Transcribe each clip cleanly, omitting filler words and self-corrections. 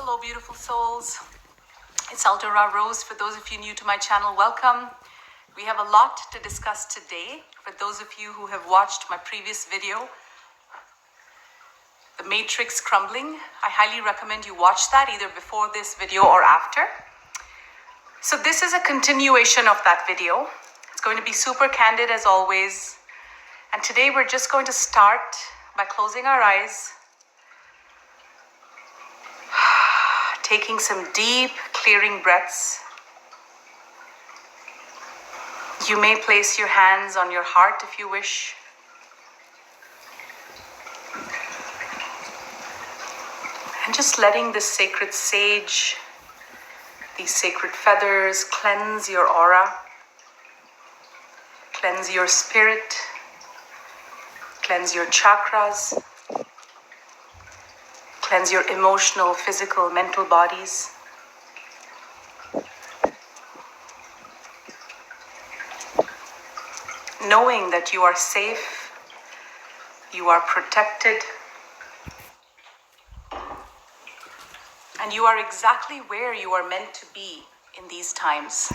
Hello, beautiful souls. It's Eldora Rose. For those of you new to my channel, welcome. We have a lot to discuss today. For those of you who have watched my previous video, The Matrix Crumbling, I highly recommend you watch that either before this video or after. So this is a continuation of that video. It's going to be super candid as always. And today we're just going to start by closing our eyes, taking some deep, clearing breaths. You may place your hands on your heart if you wish. And just letting this sacred sage, these sacred feathers, cleanse your aura, cleanse your spirit, cleanse your chakras, cleanse your emotional, physical, mental bodies. Knowing that you are safe, you are protected, and you are exactly where you are meant to be in these times.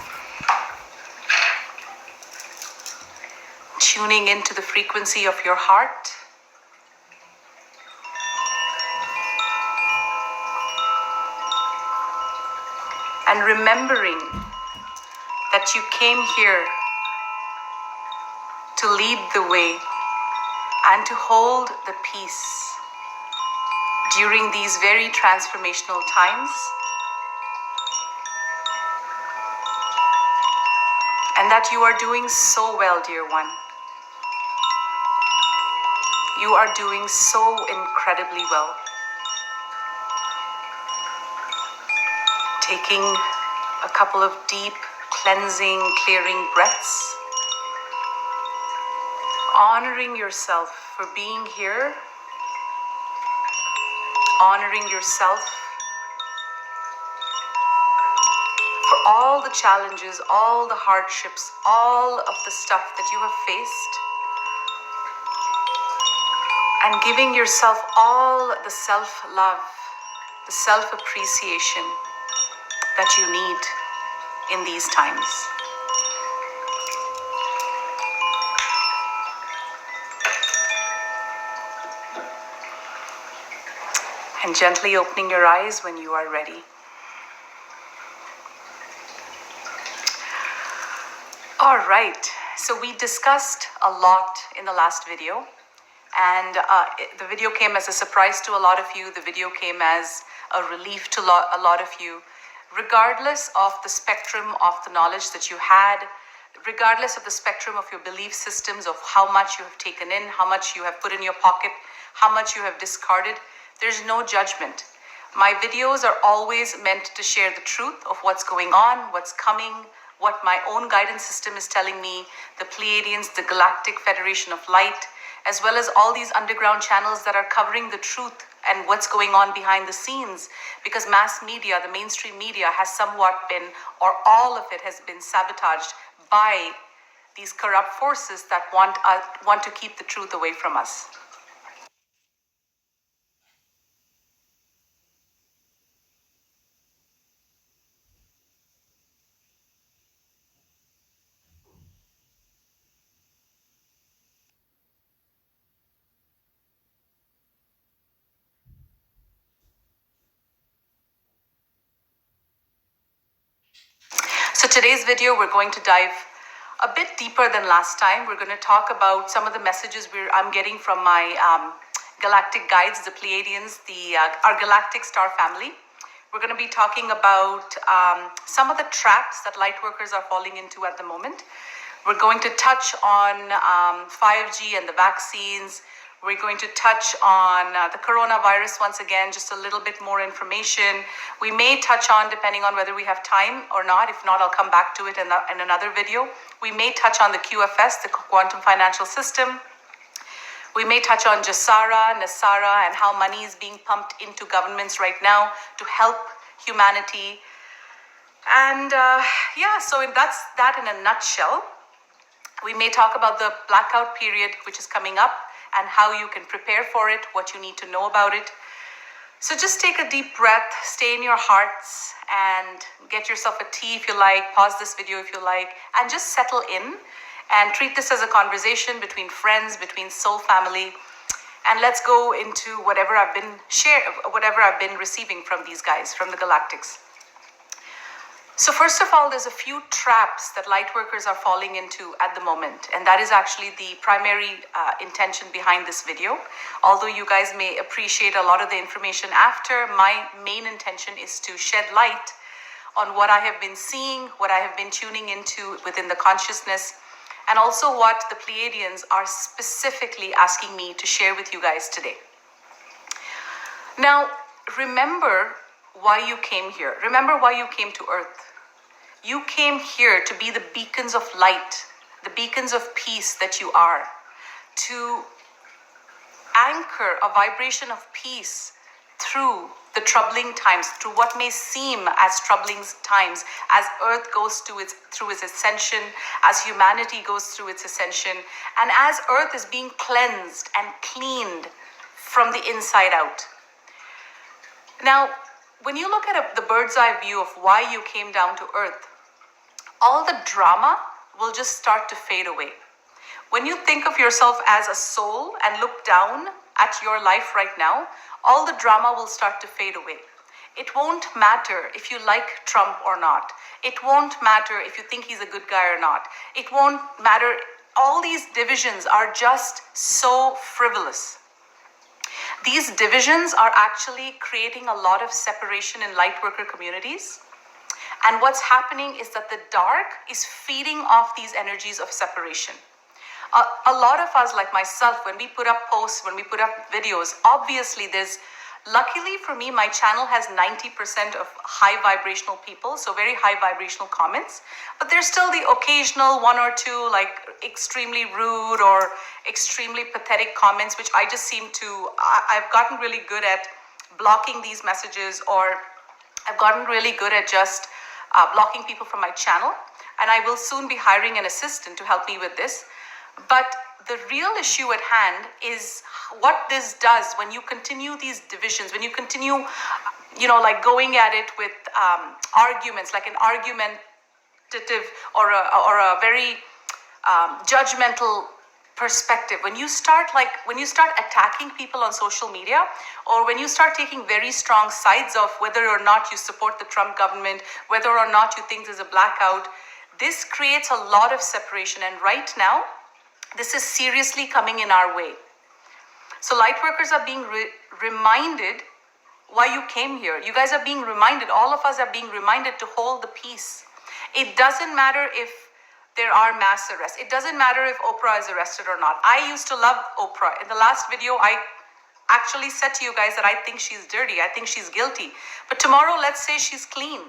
Tuning into the frequency of your heart. And remembering that you came here to lead the way and to hold the peace during these very transformational times. And that you are doing so well, dear one. You are doing so incredibly well. Taking a couple of deep, cleansing, clearing breaths. Honoring yourself for being here. Honoring yourself for all the challenges, all the hardships, all of the stuff that you have faced. And giving yourself all the self-love, the self-appreciation that you need in these times. And gently opening your eyes when you are ready. All right, so we discussed a lot in the last video. And the video came as a surprise to a lot of you. The video came as a relief to a lot of you. Regardless of the spectrum of the knowledge that you had, regardless of the spectrum of your belief systems, of how much you have taken in, how much you have put in your pocket, how much you have discarded, there's no judgment. My videos are always meant to share the truth of what's going on, what's coming, what my own guidance system is telling me, the Pleiadians, the Galactic Federation of Light, as well as all these underground channels that are covering the truth and what's going on behind the scenes, because mass media, the mainstream media, has somewhat been, or all of it has been sabotaged by these corrupt forces that want to keep the truth away from us. So today's video, we're going to dive a bit deeper than last time. We're going to talk about some of the messages I'm getting from my galactic guides, the Pleiadians, our galactic star family. We're going to be talking about some of the traps that light workers are falling into at the moment. We're going to touch on 5G and the vaccines. We're going to touch on the coronavirus once again, just a little bit more information. We may touch on, depending on whether we have time or not. If not, I'll come back to it in another video. We may touch on the QFS, the Quantum Financial System. We may touch on Gesara, Nesara, and how money is being pumped into governments right now to help humanity. And so that's that in a nutshell. We may talk about the blackout period, which is coming up, and how you can prepare for it, what you need to know about it. So just take a deep breath, stay in your hearts, and get yourself a tea if you like, pause this video if you like, and just settle in and treat this as a conversation between friends, between soul family, and let's go into whatever I've been receiving from these guys, from the Galactics. So first of all, there's a few traps that light workers are falling into at the moment, and that is actually the primary intention behind this video. Although you guys may appreciate a lot of the information after, my main intention is to shed light on what I have been seeing, what I have been tuning into within the consciousness, and also what the Pleiadians are specifically asking me to share with you guys today. Now, remember why you came here. Remember why you came to Earth. You came here to be the beacons of light, the beacons of peace that you are, to anchor a vibration of peace through the troubling times, through what may seem as troubling times, as Earth goes through its ascension, as humanity goes through its ascension, and as Earth is being cleansed and cleaned from the inside out. Now, when you look at the bird's eye view of why you came down to Earth, all the drama will just start to fade away. When you think of yourself as a soul and look down at your life right now, all the drama will start to fade away. It won't matter if you like Trump or not. It won't matter if you think he's a good guy or not. It won't matter. All these divisions are just so frivolous. These divisions are actually creating a lot of separation in light worker communities. And what's happening is that the dark is feeding off these energies of separation. A lot of us, like myself, when we put up posts, when we put up videos, obviously luckily for me, my channel has 90% of high vibrational people, so very high vibrational comments. But there's still the occasional one or two like extremely rude or extremely pathetic comments, which I just I've gotten really good at blocking these messages, or I've gotten really good at just blocking people from my channel. And I will soon be hiring an assistant to help me with this. But the real issue at hand is what this does when you continue these divisions, when you continue, like going at it with arguments, like an argumentative or a very judgmental perspective. When you start attacking people on social media, or when you start taking very strong sides of whether or not you support the Trump government, whether or not you think there's a blackout, this creates a lot of separation. And right now, this is seriously coming in our way. So light workers are being reminded why you came here. You guys are being reminded, all of us are being reminded to hold the peace. It doesn't matter if there are mass arrests. It doesn't matter if Oprah is arrested or not. I used to love Oprah. In the last video, I actually said to you guys that I think she's dirty. I think she's guilty. But tomorrow, let's say she's clean.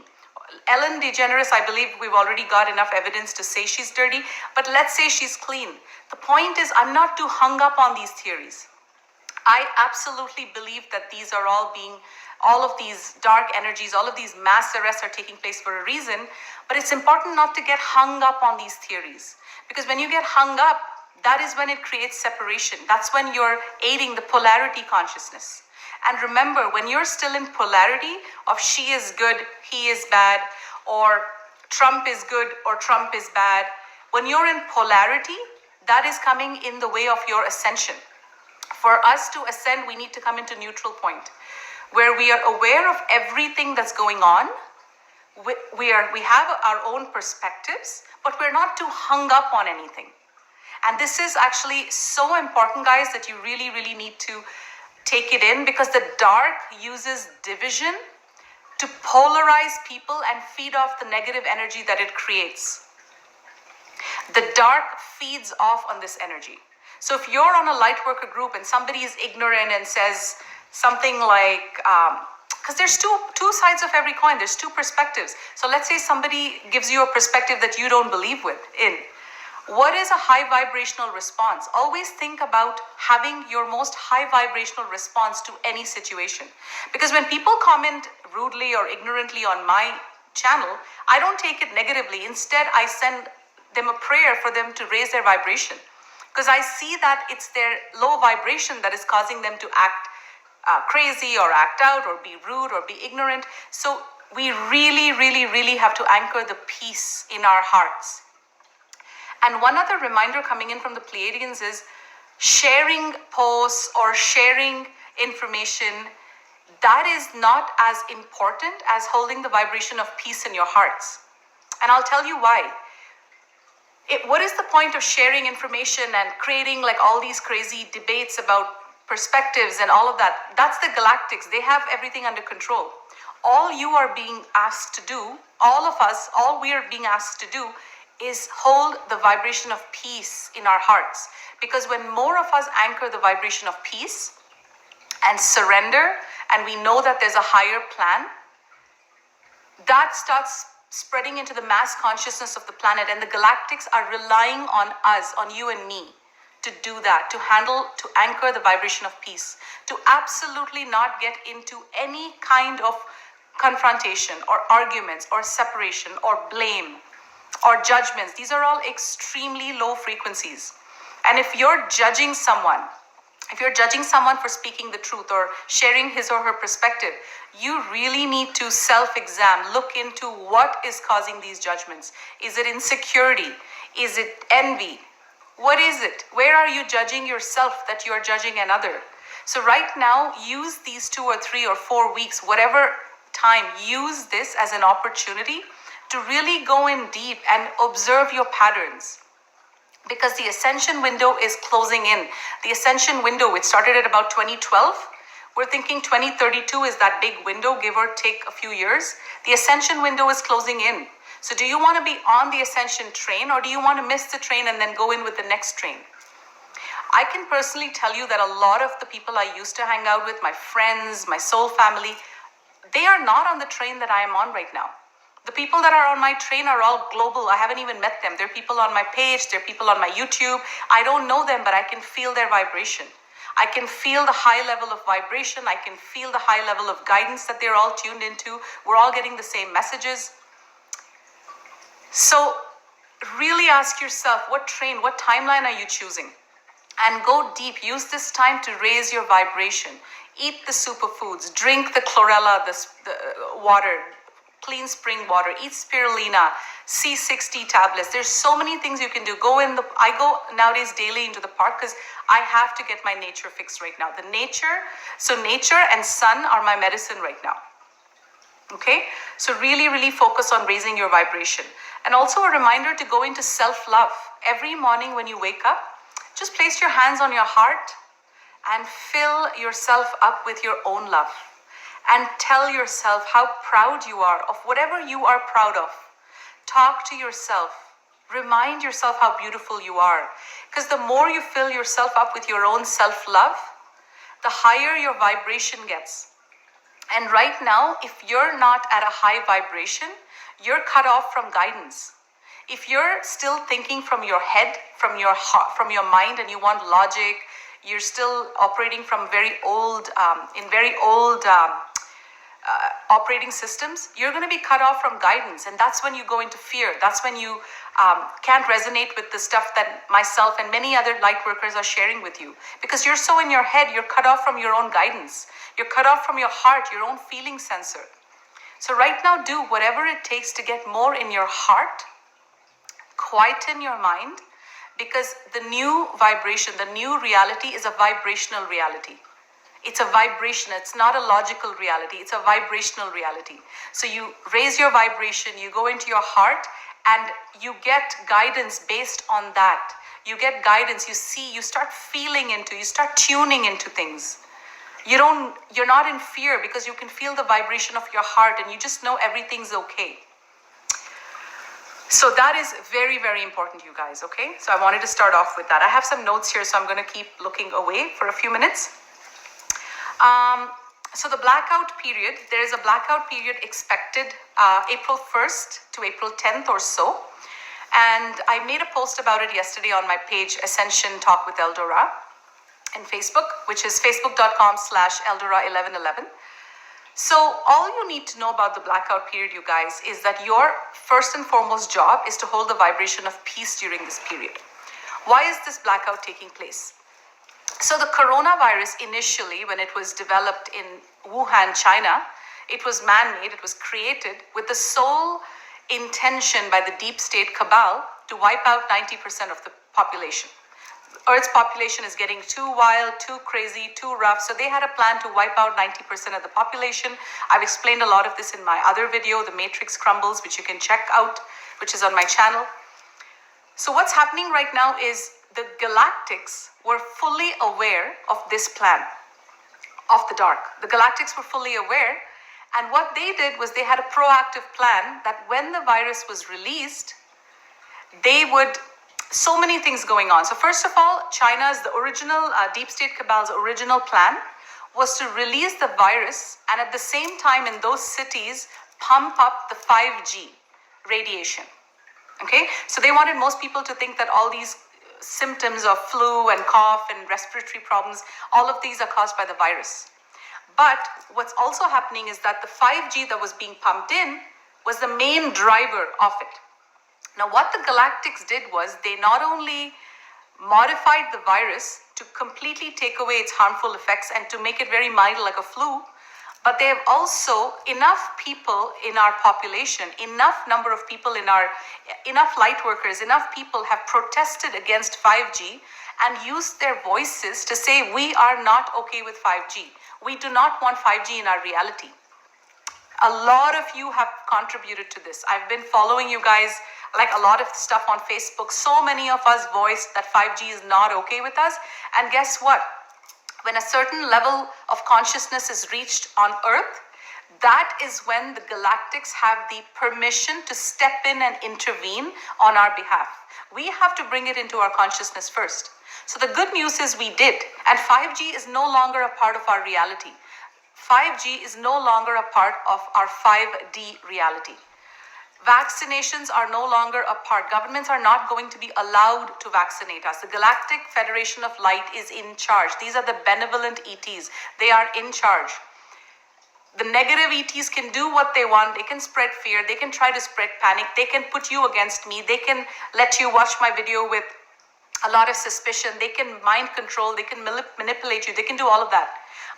Ellen DeGeneres, I believe we've already got enough evidence to say she's dirty, but let's say she's clean. The point is, I'm not too hung up on these theories. I absolutely believe that all of these dark energies, all of these mass arrests are taking place for a reason, but it's important not to get hung up on these theories. Because when you get hung up, that is when it creates separation. That's when you're aiding the polarity consciousness. And remember, when you're still in polarity of she is good, he is bad, or Trump is good or Trump is bad, when you're in polarity, that is coming in the way of your ascension. For us to ascend, we need to come into neutral point, where we are aware of everything that's going on. We have our own perspectives, but we're not too hung up on anything. And this is actually so important, guys, that you really, really need to take it in, because the dark uses division to polarize people and feed off the negative energy that it creates. The dark feeds off on this energy. So if you're on a light worker group and somebody is ignorant and says something like, because there's two sides of every coin, there's two perspectives. So let's say somebody gives you a perspective that you don't believe in. What is a high vibrational response? Always think about having your most high vibrational response to any situation. Because when people comment rudely or ignorantly on my channel, I don't take it negatively. Instead, I send them a prayer for them to raise their vibration. Because I see that it's their low vibration that is causing them to act crazy or act out or be rude or be ignorant. So we really, really, really have to anchor the peace in our hearts. And one other reminder coming in from the Pleiadians is sharing posts or sharing information, that is not as important as holding the vibration of peace in your hearts. And I'll tell you why. What is the point of sharing information and creating like all these crazy debates about perspectives and all of that? That's the galactics. They have everything under control. All you are being asked to do, all of us, all we are being asked to do is hold the vibration of peace in our hearts. Because when more of us anchor the vibration of peace and surrender, and we know that there's a higher plan, that starts spreading into the mass consciousness of the planet, and the galactics are relying on us, on you and me, to do that, to handle, to anchor the vibration of peace, to absolutely not get into any kind of confrontation or arguments or separation or blame or judgments. These are all extremely low frequencies. And if you're judging someone for speaking the truth or sharing his or her perspective, you really need to self-examine, look into what is causing these judgments. Is it insecurity? Is it envy? What is it? Where are you judging yourself that you are judging another? So right now, use these 2 or 3 or 4 weeks, whatever time, use this as an opportunity to really go in deep and observe your patterns. Because the ascension window is closing in. The ascension window, which started at about 2012, we're thinking 2032 is that big window, give or take a few years. The ascension window is closing in. So do you want to be on the ascension train, or do you want to miss the train and then go in with the next train? I can personally tell you that a lot of the people I used to hang out with, my friends, my soul family, they are not on the train that I am on right now. The people that are on my train are all global. I haven't even met them. They're people on my page. They're people on my YouTube. I don't know them, but I can feel their vibration. I can feel the high level of vibration. I can feel the high level of guidance that they're all tuned into. We're all getting the same messages. So really ask yourself, what train, what timeline are you choosing? And go deep. Use this time to raise your vibration. Eat the superfoods. Drink the chlorella, the water, clean spring water. Eat spirulina, C60 tablets. There's so many things you can do. I go nowadays daily into the park because I have to get my nature fixed right now. So nature and sun are my medicine right now. Okay? So really, really focus on raising your vibration. And also a reminder to go into self-love. Every morning when you wake up, just place your hands on your heart and fill yourself up with your own love. And tell yourself how proud you are of whatever you are proud of. Talk to yourself. Remind yourself how beautiful you are. Because the more you fill yourself up with your own self-love, the higher your vibration gets. And right now, if you're not at a high vibration, you're cut off from guidance. If you're still thinking from your head, from your heart, from your mind, and you want logic, you're still operating from very old operating systems, you're going to be cut off from guidance. And that's when you go into fear. That's when you can't resonate with the stuff that myself and many other light workers are sharing with you. Because you're so in your head, you're cut off from your own guidance. You're cut off from your heart, your own feeling sensor. So right now, do whatever it takes to get more in your heart, quieten your mind, because the new vibration, the new reality is a vibrational reality. It's a vibration. It's not a logical reality. It's a vibrational reality. So you raise your vibration, you go into your heart, and you get guidance based on that. You get guidance. You start feeling into, you start tuning into things. You're not in fear because you can feel the vibration of your heart and you just know everything's okay. So that is very, very important, you guys, okay? So I wanted to start off with that. I have some notes here, so I'm going to keep looking away for a few minutes. So the blackout period, there is a blackout period expected April 1st to April 10th or so. And I made a post about it yesterday on my page, Ascension Talk with Eldora, in Facebook, which is facebook.com/Eldora1111. So all you need to know about the blackout period, you guys, is that your first and foremost job is to hold the vibration of peace during this period. Why is this blackout taking place? So the coronavirus initially, when it was developed in Wuhan, China, it was man-made, it was created with the sole intention by the deep state cabal to wipe out 90% of the population. Earth's population is getting too wild, too crazy, too rough. So they had a plan to wipe out 90% of the population. I've explained a lot of this in my other video, The Matrix Crumbles, which you can check out, which is on my channel. So what's happening right now is the galactics were fully aware of this plan of the dark. The galactics were fully aware, and what they did was they had a proactive plan that when the virus was released, they would, so many things going on. So first of all, China's, the original deep state cabal's original plan was to release the virus and at the same time in those cities pump up the 5G radiation. Okay, so they wanted most people to think that all these symptoms of flu and cough and respiratory problems, all of these are caused by the virus. But what's also happening is that the 5G that was being pumped in was the main driver of it. Now, what the galactics did was they not only modified the virus to completely take away its harmful effects and to make it very mild like a flu, but they have also enough people in our population, enough number of people enough light workers, enough people have protested against 5G and used their voices to say, we are not okay with 5G. We do not want 5G in our reality. A lot of you have contributed to this. I've been following you guys, like a lot of stuff on Facebook. So many of us voiced that 5G is not okay with us. And guess what? When a certain level of consciousness is reached on Earth, that is when the galactics have the permission to step in and intervene on our behalf. We have to bring it into our consciousness first. So the good news is we did, and 5G is no longer a part of our reality. 5G is no longer a part of our 5D reality. Vaccinations are no longer a part. Governments are not going to be allowed to vaccinate us. The Galactic Federation of Light is in charge. These are the benevolent ETs. They are in charge. The negative ETs can do what they want. They can spread fear. They can try to spread panic. They can put you against me. They can let you watch my video with a lot of suspicion. They can mind control. They can manipulate you. They can do all of that.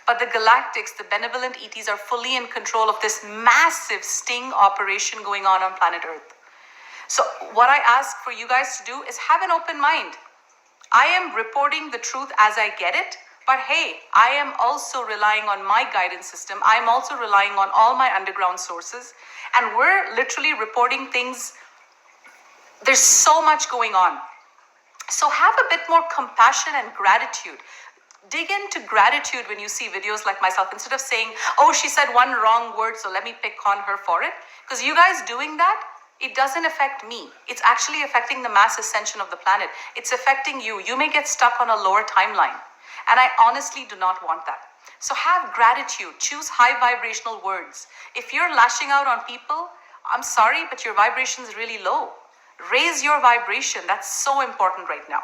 But the galactics, the benevolent ETs, are fully in control of this massive sting operation going on planet Earth. So what I ask for you guys to do is have an open mind. I am reporting the truth as I get it, but hey, I am also relying on my guidance system. I'm also relying on all my underground sources, and we're literally reporting things. There's so much going on. So have a bit more compassion and gratitude. Dig into gratitude when you see videos like myself, instead of saying, oh, she said one wrong word, so let me pick on her for it. Because you guys doing that, it doesn't affect me. It's actually affecting the mass ascension of the planet. It's affecting you. You may get stuck on a lower timeline. And I honestly do not want that. So have gratitude. Choose high vibrational words. If you're lashing out on people, I'm sorry, but your vibration is really low. Raise your vibration. That's so important right now.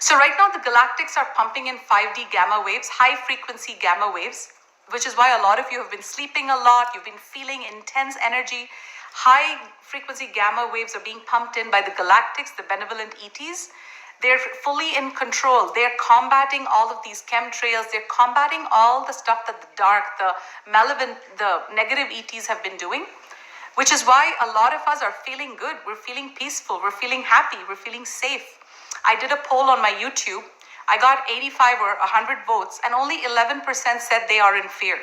So right now the galactics are pumping in 5D gamma waves, high frequency gamma waves, which is why a lot of you have been sleeping a lot. You've been feeling intense energy. High frequency gamma waves are being pumped in by the galactics, the benevolent ETs. They're fully in control. They're combating all of these chemtrails. They're combating all the stuff that the dark, the malevolent, the negative ETs have been doing, which is why a lot of us are feeling good. We're feeling peaceful. We're feeling happy. We're feeling safe. I did a poll on my YouTube. I got 85 or 100 votes, and only 11% said they are in fear.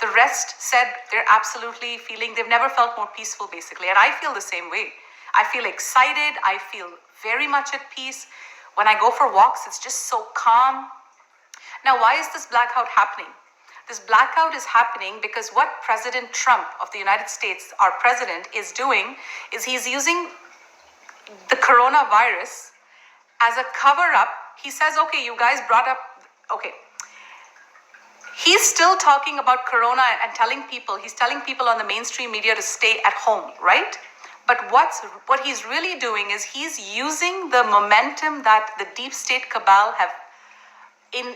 The rest said they're absolutely feeling, they've never felt more peaceful, basically. And I feel the same way. I feel excited. I feel very much at peace. When I go for walks, it's just so calm. Now, why is this blackout happening? This blackout is happening because what President Trump of the United States, our president, is doing is he's using the coronavirus as a cover-up. He says, okay, you guys brought up, okay. He's still talking about corona and he's telling people on the mainstream media to stay at home, right? But what he's really doing is he's using the momentum that the deep state cabal have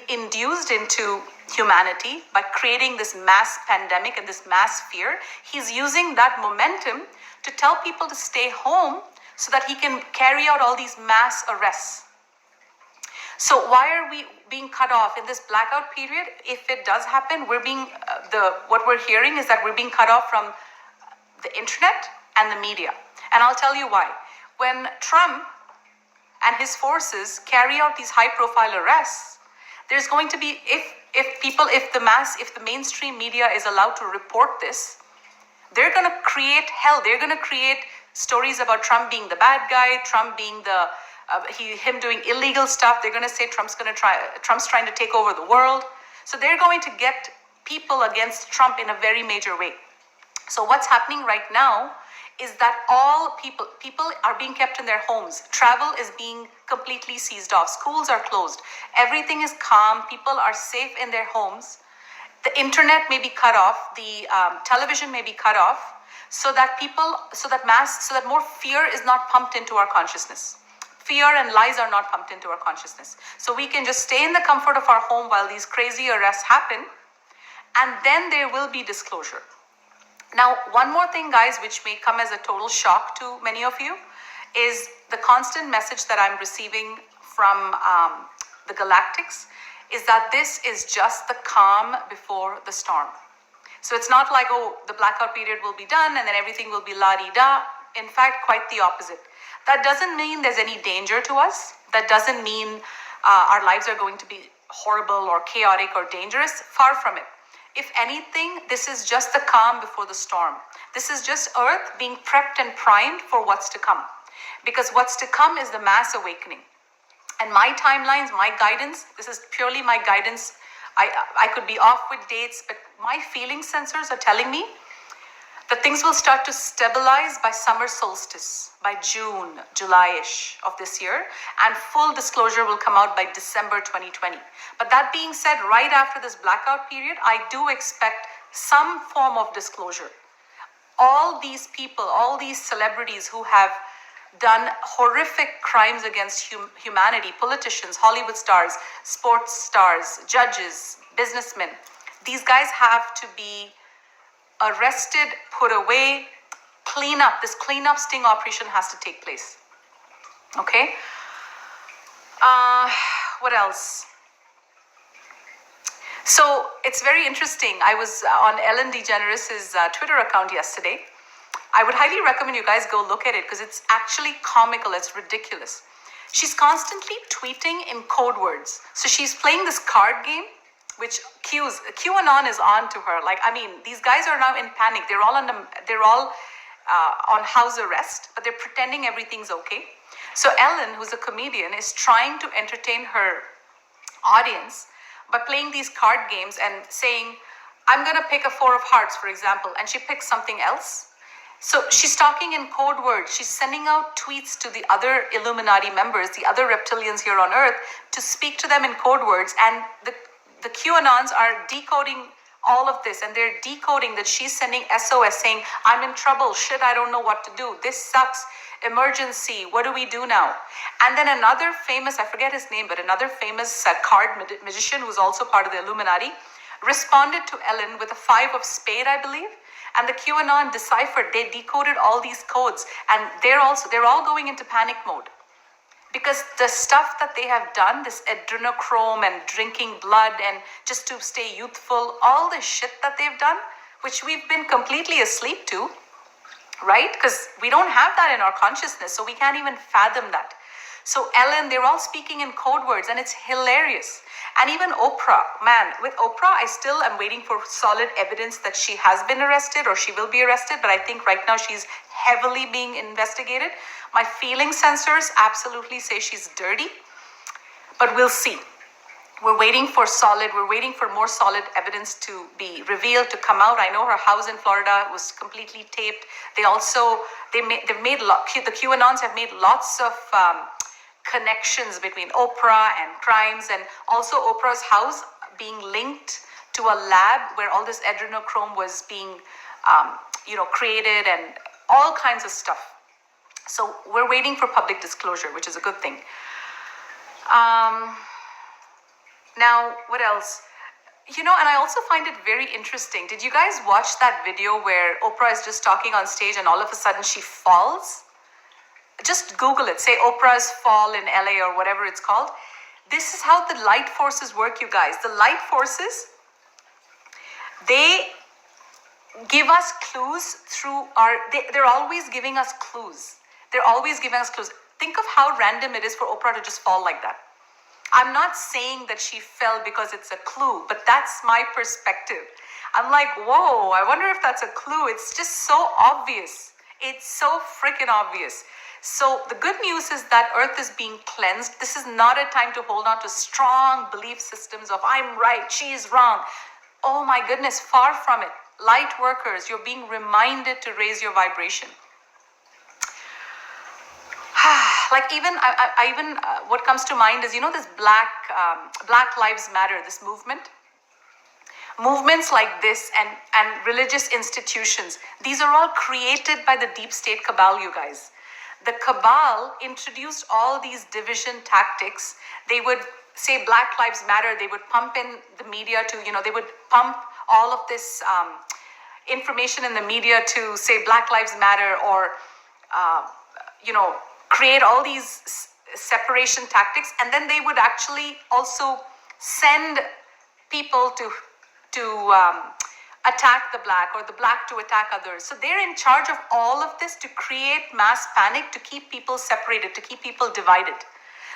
induced into humanity by creating this mass pandemic and this mass fear. He's using that momentum to tell people to stay home so that he can carry out all these mass arrests. So why are we being cut off in this blackout period? If it does happen, we're being what we're hearing is that we're being cut off from the internet and the media. And I'll tell you why. When Trump and his forces carry out these high-profile arrests, there's going to be, if the mainstream media is allowed to report this, they're going to create hell. They're going to create stories about Trump being the bad guy, Trump being him doing illegal stuff. They're going to say Trump's trying to take over the world. So they're going to get people against Trump in a very major way. So what's happening right now is that all people are being kept in their homes. Travel is being completely seized off. Schools are closed. Everything is calm. People are safe in their homes. The internet may be cut off. The television may be cut off, so that more fear is not pumped into our consciousness. Fear and lies are not pumped into our consciousness. So we can just stay in the comfort of our home while these crazy arrests happen, and then there will be disclosure. Now, one more thing, guys, which may come as a total shock to many of you, is the constant message that I'm receiving from the Galactics is that this is just the calm before the storm. So it's not like, oh, the blackout period will be done and then everything will be la-di-da. In fact, quite the opposite. That doesn't mean there's any danger to us. That doesn't mean our lives are going to be horrible or chaotic or dangerous. Far from it. If anything, this is just the calm before the storm. This is just Earth being prepped and primed for what's to come. Because what's to come is the mass awakening. And my timelines, my guidance, this is purely my guidance. I could be off with dates, but my feeling sensors are telling me that things will start to stabilize by summer solstice, by June, July-ish of this year, and full disclosure will come out by December 2020. But that being said, right after this blackout period, I do expect some form of disclosure. All these people, all these celebrities who have done horrific crimes against humanity, politicians, Hollywood stars, sports stars, judges, businessmen, these guys have to be arrested, put away, this cleanup sting operation has to take place. Okay? What else? So it's very interesting. I was on Ellen DeGeneres' Twitter account yesterday. I would highly recommend you guys go look at it because it's actually comical. It's ridiculous. She's constantly tweeting in code words. So she's playing this card game, which QAnon is on to her. Like, I mean, these guys are now in panic. They're all on house arrest, but they're pretending everything's okay. So Ellen, who's a comedian, is trying to entertain her audience by playing these card games and saying, I'm going to pick a 4 of hearts, for example, and she picks something else. So she's talking in code words. She's sending out tweets to the other Illuminati members, the other reptilians here on Earth, to speak to them in code words. And the QAnons are decoding all of this, and they're decoding that she's sending SOS saying, I'm in trouble, shit, I don't know what to do, this sucks, emergency, what do we do now? And then another famous, I forget his name, but another famous card magician who's also part of the Illuminati responded to Ellen with a 5 of spade, I believe. And the QAnon deciphered, they decoded all these codes, and they're all going into panic mode. Because the stuff that they have done, this adrenochrome and drinking blood and just to stay youthful, all the shit that they've done, which we've been completely asleep to, right? Because we don't have that in our consciousness, so we can't even fathom that. So Ellen, they're all speaking in code words, and it's hilarious. And even Oprah, man, with Oprah, I still am waiting for solid evidence that she has been arrested or she will be arrested, but I think right now she's heavily being investigated. My feeling sensors absolutely say she's dirty, but we'll see. We're waiting for more solid evidence to be revealed, to come out. I know her house in Florida was completely taped. The QAnons have made lots of connections between Oprah and crimes, and also Oprah's house being linked to a lab where all this adrenochrome was being created and all kinds of stuff. So we're waiting for public disclosure, which is a good thing. Now, what else? And I also find it very interesting. Did you guys watch that video where Oprah is just talking on stage and all of a sudden she falls? Just Google it. Say Oprah's fall in LA or whatever it's called. This is how the light forces work, you guys. The light forces, they give us clues through they're always giving us clues. They're always giving us clues. Think of how random it is for Oprah to just fall like that. I'm not saying that she fell because it's a clue, but that's my perspective. I'm like, whoa, I wonder if that's a clue. It's just so obvious. It's so freaking obvious. So the good news is that Earth is being cleansed. This is not a time to hold on to strong belief systems of I'm right, she is wrong. Oh my goodness, far from it. Light workers, you're being reminded to raise your vibration. Like even, what comes to mind is, this Black Lives Matter, this movement. Movements like this and religious institutions, these are all created by the deep state cabal, you guys. The cabal introduced all these division tactics. They would say Black Lives Matter. They would pump in the media to, they would pump all of this information in the media to say Black Lives Matter, or, create all these separation tactics. And then they would actually also send people to attack the black, or the black to attack others. So they're in charge of all of this to create mass panic, to keep people separated, to keep people divided.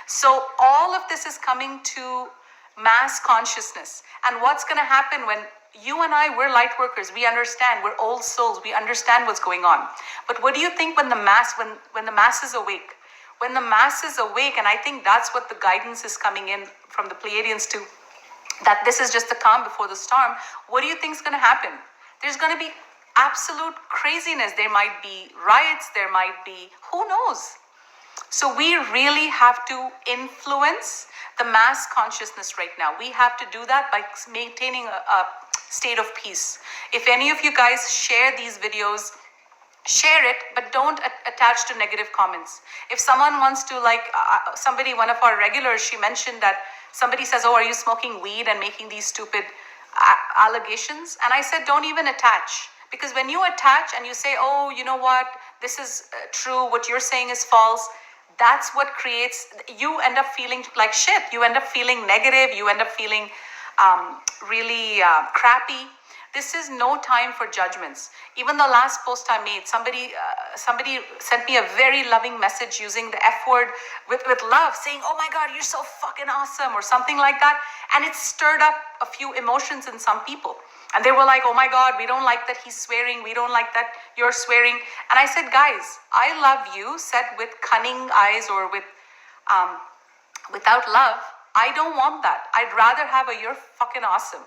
So all of this is coming to mass consciousness. And what's going to happen when you and I, we're light workers, we understand, we're old souls, we understand what's going on. But what do you think when the mass is awake? When the mass is awake, and I think that's what the guidance is coming in from the Pleiadians too, that this is just the calm before the storm. What do you think is going to happen? There's going to be absolute craziness. There might be riots. There might be, who knows? So we really have to influence the mass consciousness right now. We have to do that by maintaining a state of peace. If any of you guys share these videos, share it, but don't attach to negative comments. If someone wants to, one of our regulars, she mentioned that somebody says, oh, are you smoking weed and making these stupid allegations? And I said, don't even attach. Because when you attach and you say, oh, you know what, this is true, what you're saying is false, that's what creates, you end up feeling like shit. You end up feeling negative. You end up feeling really crappy. This is no time for judgments. Even the last post I made, somebody sent me a very loving message using the F word with love, saying, oh my God, you're so fucking awesome, or something like that. And it stirred up a few emotions in some people. And they were like, oh my God, we don't like that he's swearing. We don't like that you're swearing. And I said, guys, I love you, said with cunning eyes or with without love. I don't want that. I'd rather have a you're fucking awesome.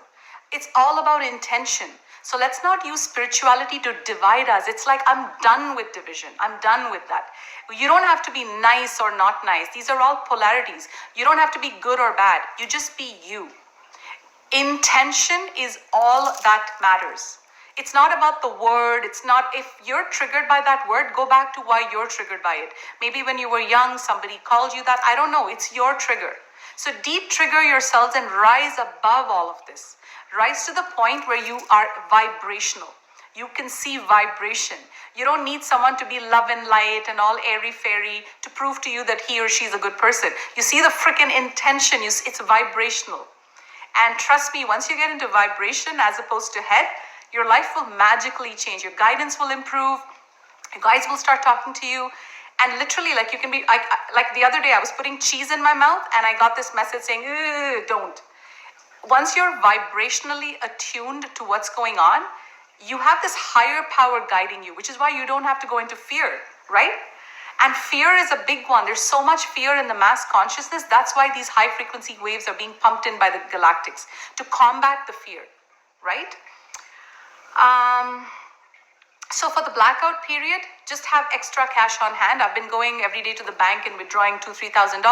It's all about intention. So let's not use spirituality to divide us. It's like, I'm done with division. I'm done with that. You don't have to be nice or not nice. These are all polarities. You don't have to be good or bad. You just be you. Intention is all that matters. It's not about the word. It's not, if you're triggered by that word, go back to why you're triggered by it. Maybe when you were young, somebody called you that. I don't know. It's your trigger. So deep trigger yourselves and rise above all of this. Rise to the point where you are vibrational. You can see vibration. You don't need someone to be love and light and all airy-fairy to prove to you that he or she is a good person. You see the freaking intention. It's vibrational. And trust me, once you get into vibration as opposed to head, your life will magically change. Your guidance will improve. Your guides will start talking to you. And literally, like, you can be, like the other day, I was putting cheese in my mouth and I got this message saying, don't. Once you're vibrationally attuned to what's going on, you have this higher power guiding you, which is why you don't have to go into fear, right? And fear is a big one. There's so much fear in the mass consciousness. That's why these high frequency waves are being pumped in by the galactics to combat the fear, right? So for the blackout period, just have extra cash on hand. I've been going every day to the bank and withdrawing $2,000, $3,000.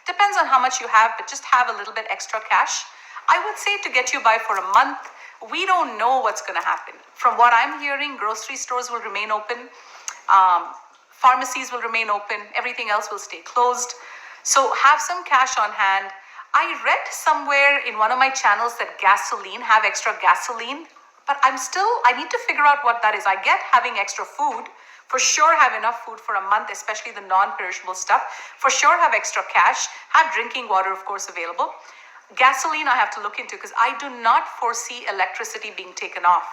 Depends on how much you have, but just have a little bit extra cash. I would say to get you by for a month. We don't know what's going to happen. From what I'm hearing, grocery stores will remain open. Pharmacies will remain open. Everything else will stay closed. So have some cash on hand. I read somewhere in one of my channels that have extra gasoline, but I need to figure out what that is. I get having extra food For sure have enough food for a month, especially the non-perishable stuff. For sure have extra cash, have drinking water, of course, available. Gasoline I have to look into because I do not foresee electricity being taken off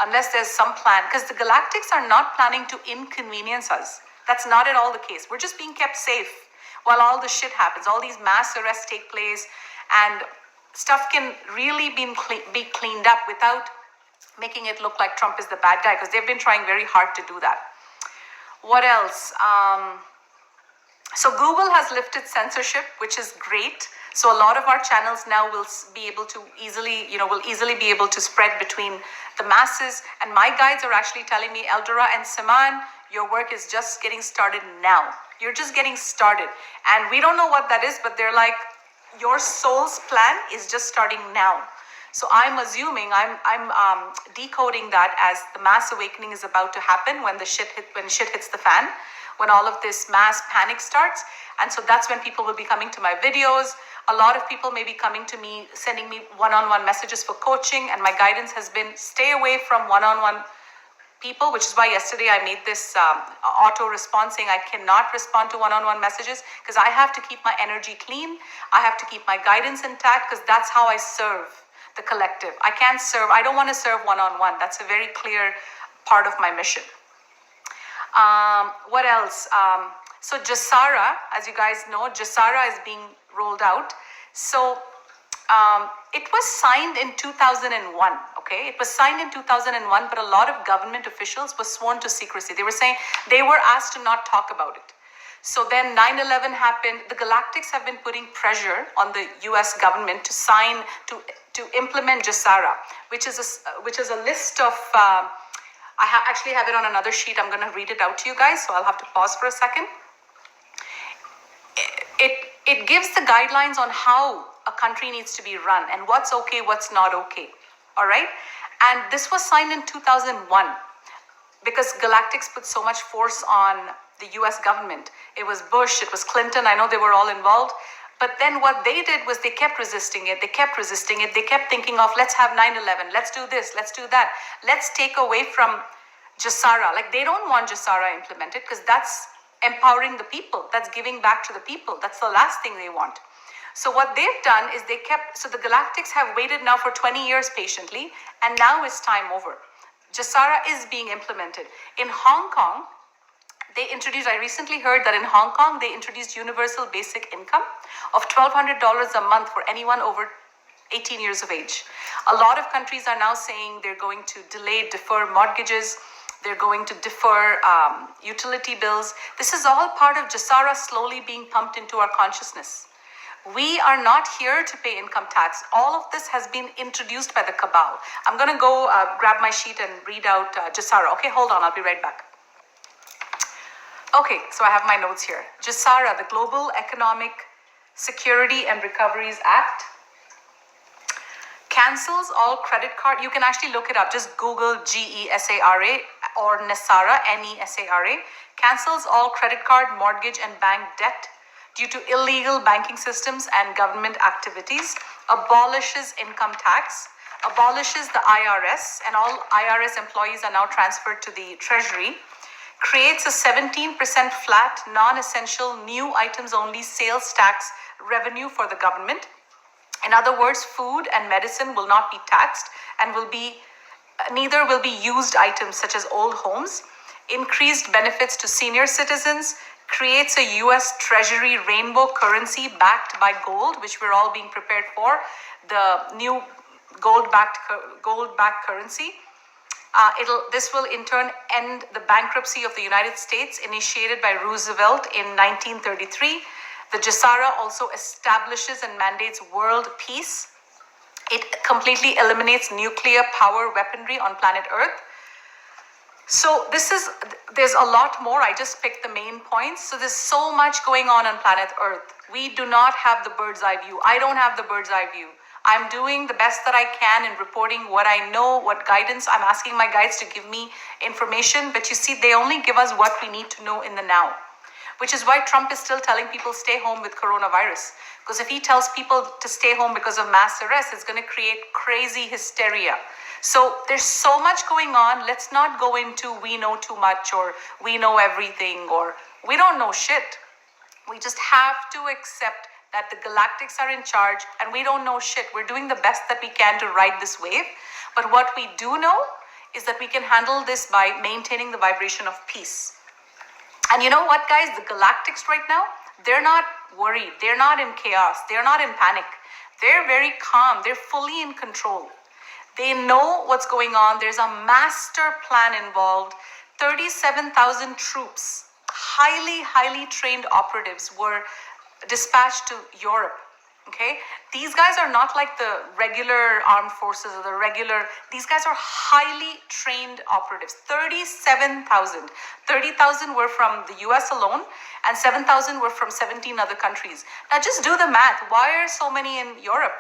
unless there's some plan, because the Galactics are not planning to inconvenience us. That's not at all the case. We're just being kept safe while all this shit happens. All these mass arrests take place and stuff can really be cleaned up without making it look like Trump is the bad guy, because they've been trying very hard to do that. What else? So Google has lifted censorship, which is great. So a lot of our channels now will be able to easily be able to spread between the masses. And my guides are actually telling me, Eldora and Saman, your work is just getting started now. You're just getting started. And we don't know what that is, but they're like, your soul's plan is just starting now. So I'm assuming, I'm decoding that as the mass awakening is about to happen when shit hits the fan, when all of this mass panic starts. And so that's when people will be coming to my videos. A lot of people may be coming to me, sending me one-on-one messages for coaching, and my guidance has been stay away from one-on-one people, which is why yesterday I made this auto response saying I cannot respond to one-on-one messages because I have to keep my energy clean. I have to keep my guidance intact because that's how I serve the collective. I don't want to serve one-on-one. That's a very clear part of my mission. What else? So Gesara, as you guys know, Gesara is being rolled out. So it was signed in 2001, okay? It was signed in 2001, but a lot of government officials were sworn to secrecy. They were saying they were asked to not talk about it. So then 9/11 happened. The Galactics have been putting pressure on the US government to sign, to implement Gesara, which is a list of, actually have it on another sheet. I'm gonna read it out to you guys, so I'll have to pause for a second. It gives the guidelines on how a country needs to be run and what's okay, what's not okay, all right? And this was signed in 2001 because Galactics put so much force on the US government. It was Bush, it was Clinton, I know they were all involved. But then what they did was they kept resisting it, they kept thinking of, let's have 9/11, let's do this, let's do that. Let's take away from Gesara. Like they don't want Gesara implemented because that's empowering the people, that's giving back to the people. That's the last thing they want. So what they've done is so the Galactics have waited now for 20 years patiently, and now it's time over. Gesara is being implemented. In Hong Kong, I recently heard that in Hong Kong, they introduced universal basic income of $1,200 a month for anyone over 18 years of age. A lot of countries are now saying they're going to defer mortgages, they're going to defer utility bills. This is all part of Gesara slowly being pumped into our consciousness. We are not here to pay income tax. All of this has been introduced by the cabal. I'm gonna go grab my sheet and read out Gesara. Okay, hold on, I'll be right back. Okay, so I have my notes here. Gesara, the Global Economic Security and Recoveries Act, cancels all credit card. You can actually look it up. Just Google GESARA or Nesara, NESARA. Cancels all credit card, mortgage, and bank debt due to illegal banking systems and government activities. Abolishes income tax. Abolishes the IRS, and all IRS employees are now transferred to the Treasury. Creates a 17% flat, non-essential, new items only sales tax revenue for the government. In other words, food and medicine will not be taxed and neither will be used items such as old homes. Increased benefits to senior citizens. Creates a US Treasury rainbow currency backed by gold, which we're all being prepared for. The new gold-backed currency. This will in turn end the bankruptcy of the United States initiated by Roosevelt in 1933. The Gesara also establishes and mandates world peace. It completely eliminates nuclear power weaponry on planet Earth. So there's a lot more. I just picked the main points. So there's so much going on planet Earth. We do not have the bird's eye view. I don't have the bird's eye view. I'm doing the best that I can in reporting what I know, what guidance. I'm asking my guides to give me information, but you see, they only give us what we need to know in the now, which is why Trump is still telling people stay home with coronavirus. Because if he tells people to stay home because of mass arrest, it's going to create crazy hysteria. So there's so much going on. Let's not go into we know too much or we know everything or we don't know shit. We just have to accept that the galactics are in charge and we don't know shit. We're doing the best that we can to ride this wave. But what we do know is that we can handle this by maintaining the vibration of peace. And you know what, guys? The galactics right now, they're not worried. They're not in chaos. They're not in panic. They're very calm. They're fully in control. They know what's going on. There's a master plan involved. 37,000 troops, highly trained operatives were dispatched to Europe. Okay, these guys are not like the regular armed forces or these guys are highly trained operatives. 37,000. 30,000 were from the US alone and 7,000 were from 17 other countries. Now just do the math. Why are so many in Europe?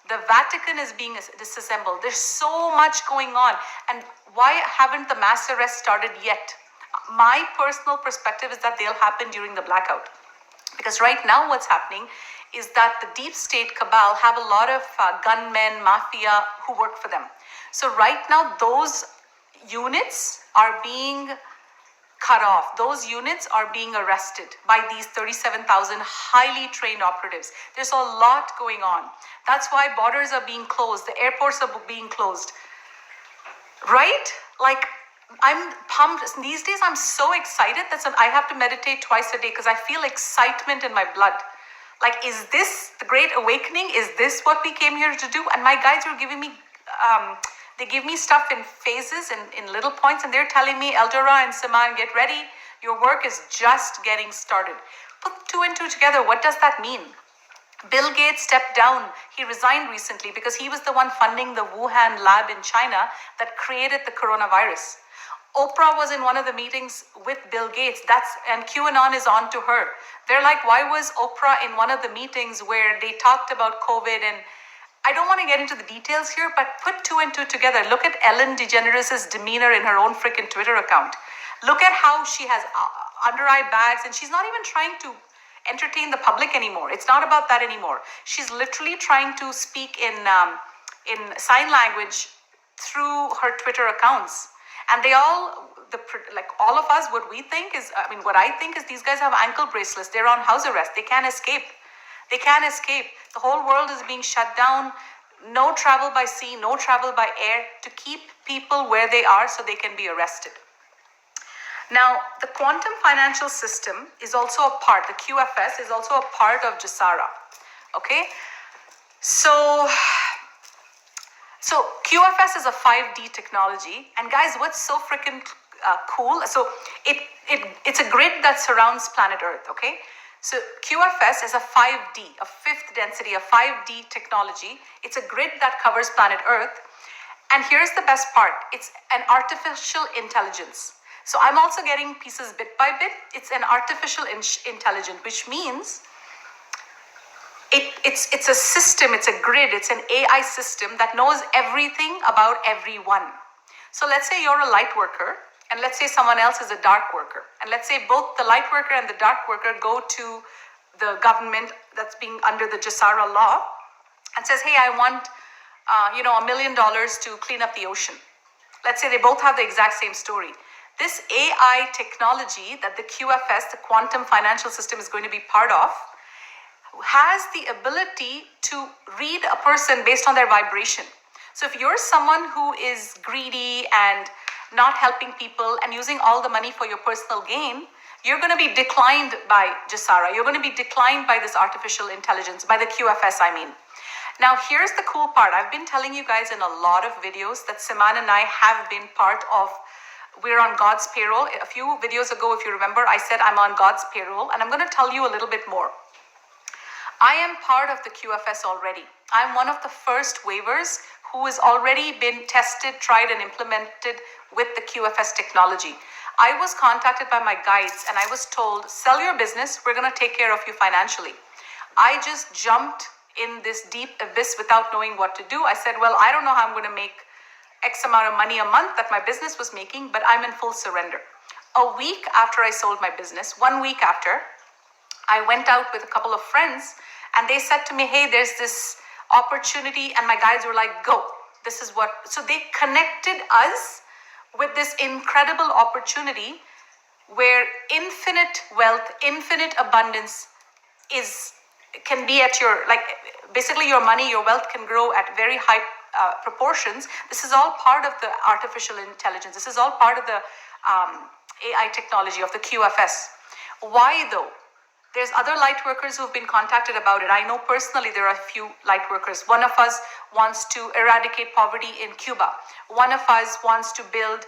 The Vatican is being disassembled. There's so much going on. And why haven't the mass arrests started yet? My personal perspective is that they'll happen during the blackout. Because right now what's happening is that the deep state cabal have a lot of gunmen, mafia who work for them. So right now those units are being cut off. Those units are being arrested by these 37,000 highly trained operatives. There's a lot going on. That's why borders are being closed. The airports are being closed. Right? Like, I'm pumped. These days, I'm so excited that I have to meditate twice a day because I feel excitement in my blood. Like, is this the Great Awakening? Is this what we came here to do? And my guides were giving me, they give me stuff in phases and in little points, and they're telling me, Eldora and Saman, get ready. Your work is just getting started. Put two and two together. What does that mean? Bill Gates stepped down. He resigned recently because he was the one funding the Wuhan lab in China that created the coronavirus. Oprah was in one of the meetings with Bill Gates. And QAnon is on to her. They're like, why was Oprah in one of the meetings where they talked about COVID? And I don't want to get into the details here, but put two and two together. Look at Ellen DeGeneres' demeanor in her own freaking Twitter account. Look at how she has under-eye bags, and she's not even trying to entertain the public anymore. It's not about that anymore. She's literally trying to speak in sign language through her Twitter accounts. And they all, all of us, what I think is these guys have ankle bracelets. They're on house arrest. They can't escape. They can't escape. The whole world is being shut down. No travel by sea, no travel by air to keep people where they are so they can be arrested. Now, the quantum financial system is also a part, the QFS is also a part of Gesara. Okay? So QFS is a 5D technology. And guys, what's so freaking cool? So it's a grid that surrounds planet Earth, okay? So QFS is a 5D, a fifth density, a 5D technology. It's a grid that covers planet Earth. And here's the best part. It's an artificial intelligence. So I'm also getting pieces bit by bit. It's an artificial intelligence, which means it's a system, it's a grid, it's an AI system that knows everything about everyone. So let's say you're a light worker, and let's say someone else is a dark worker. And let's say both the light worker and the dark worker go to the government that's being under the Gesara law and says, hey, I want $1 million to clean up the ocean. Let's say they both have the exact same story. This AI technology that the QFS, the quantum financial system, is going to be part of, has the ability to read a person based on their vibration. So if you're someone who is greedy and not helping people and using all the money for your personal gain, you're going to be declined by Gesara. You're going to be declined by this artificial intelligence, by the QFS, I mean. Now, here's the cool part. I've been telling you guys in a lot of videos that Saman and I have been part of. We're on God's payroll. A few videos ago, if you remember, I said I'm on God's payroll, and I'm going to tell you a little bit more. I am part of the QFS already. I'm one of the first waivers who has already been tested, tried, and implemented with the QFS technology. I was contacted by my guides, and I was told, sell your business, we're going to take care of you financially. I just jumped in this deep abyss without knowing what to do. I said, well, I don't know how I'm going to make X amount of money a month that my business was making, but I'm in full surrender. a week after I sold my business, 1 week after, I went out with a couple of friends and they said to me, hey, there's this opportunity, and my guides were like, go, this is what. So they connected us with this incredible opportunity where infinite wealth, infinite abundance can be at your, like, basically your money, your wealth can grow at very high proportions. This is all part of the artificial intelligence. This is all part of the AI technology of the QFS. Why though? There's other light workers who've been contacted about it. I know personally there are a few light workers. One of us wants to eradicate poverty in Cuba. One of us wants to build,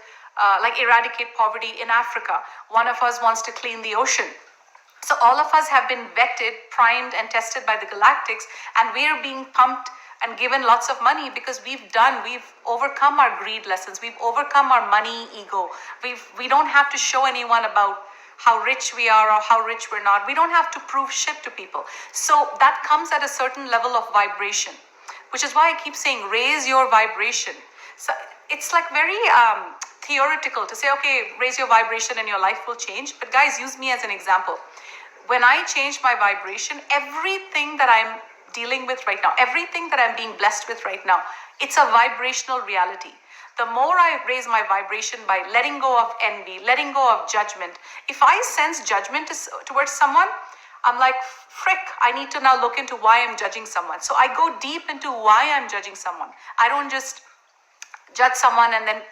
eradicate poverty in Africa. One of us wants to clean the ocean. So all of us have been vetted, primed, and tested by the Galactics, and we're being pumped and given lots of money because we've overcome our greed lessons. We've overcome our money ego. We don't have to show anyone about how rich we are or how rich we're not. We don't have to prove shit to people. So that comes at a certain level of vibration, which is why I keep saying raise your vibration. So it's like very theoretical to say, okay, raise your vibration and your life will change. But guys, use me as an example. When I change my vibration, everything that I'm dealing with right now, everything that I'm being blessed with right now, it's a vibrational reality. The more I raise my vibration by letting go of envy, letting go of judgment. If I sense judgment towards someone, I'm like, frick, I need to now look into why I'm judging someone. So I go deep into why I'm judging someone. I don't just judge someone and then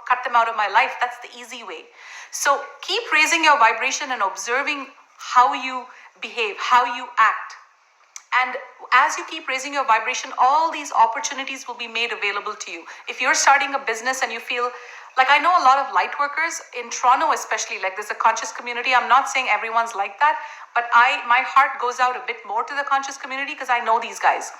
cut them out of my life. That's the easy way. So keep raising your vibration and observing how you behave, how you act. And as you keep raising your vibration, all these opportunities will be made available to you. If you're starting a business and you feel like, I know a lot of light workers in Toronto, especially, like there's a conscious community. I'm not saying everyone's like that, but my heart goes out a bit more to the conscious community because I know these guys.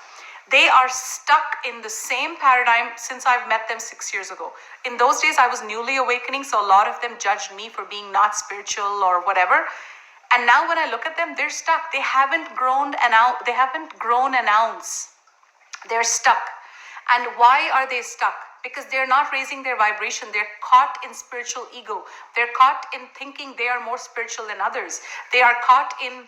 They are stuck in the same paradigm since I've met them 6 years ago. In those days, I was newly awakening, so a lot of them judged me for being not spiritual or whatever. And now when I look at them, they're stuck. They haven't grown an ounce. They're stuck. And why are they stuck? Because they're not raising their vibration. They're caught in spiritual ego. They're caught in thinking they are more spiritual than others. They are caught in